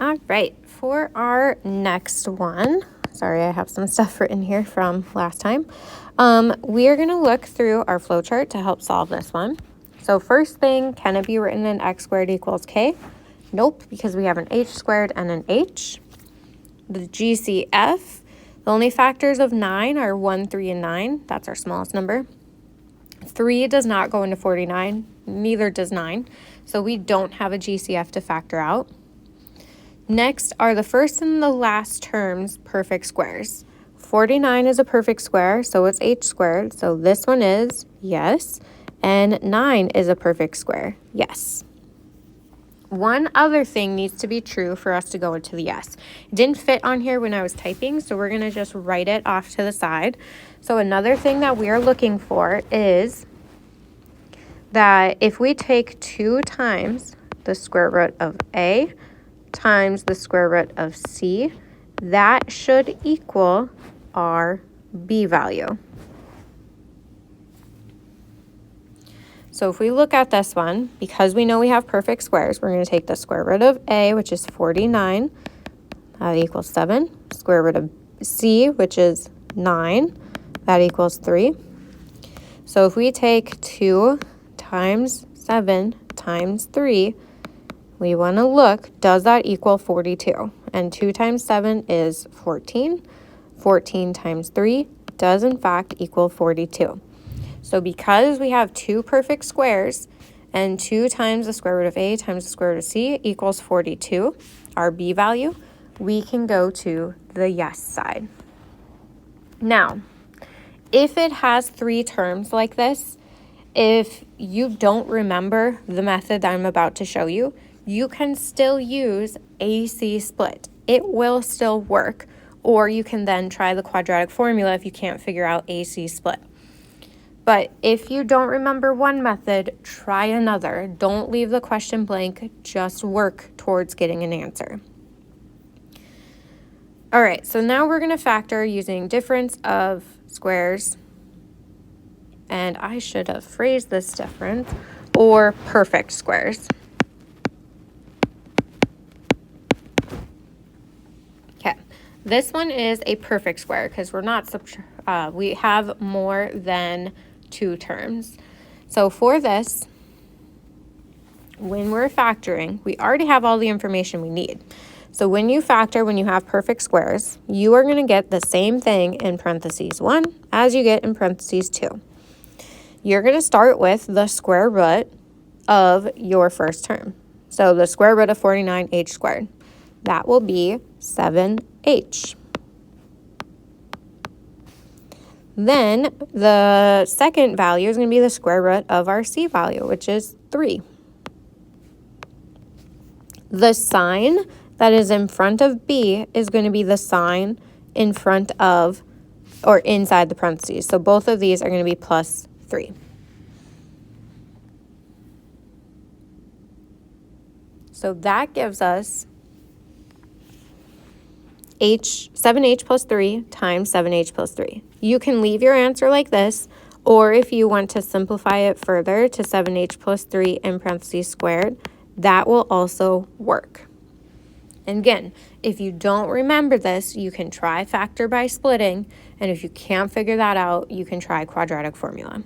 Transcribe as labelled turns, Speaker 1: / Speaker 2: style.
Speaker 1: All right, for our next one, sorry, I have some stuff written here from last time. We are going to look through our flowchart to help solve this one. So first thing, can it be written in x squared equals k? Nope, because we have an h squared and an h. The GCF, the only factors of 9 are 1, 3, and 9. That's our smallest number. 3 does not go into 49, neither does 9. So we don't have a GCF to factor out. Next are the first and the last terms perfect squares. 49 is a perfect square, so it's h squared. So this one is yes. And 9 is a perfect square, yes. One other thing needs to be true for us to go into the yes. It didn't fit on here when I was typing, so we're going to just write it off to the side. So another thing that we are looking for is that if we take 2 times the square root of a times the square root of c, that should equal our b value. So if we look at this one, because we know we have perfect squares, we're going to take the square root of a, which is 49, that equals 7. Square root of c, which is 9, that equals 3. So if we take 2 times 7 times 3, we want to look, does that equal 42? And 2 times 7 is 14. 14 times 3 does in fact equal 42. So because we have 2 perfect squares and 2 times the square root of a times the square root of c equals 42, our b value, we can go to the yes side. Now, if it has 3 terms like this, if you don't remember the method that I'm about to show you, you can still use AC split. It will still work, or you can then try the quadratic formula if you can't figure out AC split. But if you don't remember one method, try another. Don't leave the question blank, just work towards getting an answer. All right, so now we're going to factor using difference of squares, and I should have phrased this difference, or perfect squares. Okay, this one is a perfect square because we're not, we have more than 2 terms. So for this, when we're factoring, we already have all the information we need. So when you factor, when you have perfect squares, you are going to get the same thing in parentheses 1 as you get in parentheses 2. You're going to start with the square root of your first term. So the square root of 49h squared. That will be 7h. Then the second value is going to be the square root of our c value, which is 3. The sign that is in front of b is going to be the sign in front of or inside the parentheses. So both of these are going to be plus 3. So that gives us 7h plus 3 times 7h plus 3. You can leave your answer like this, or if you want to simplify it further to 7h plus 3 in parentheses squared, that will also work. And again, if you don't remember this, you can try factor by splitting, and if you can't figure that out, you can try quadratic formula.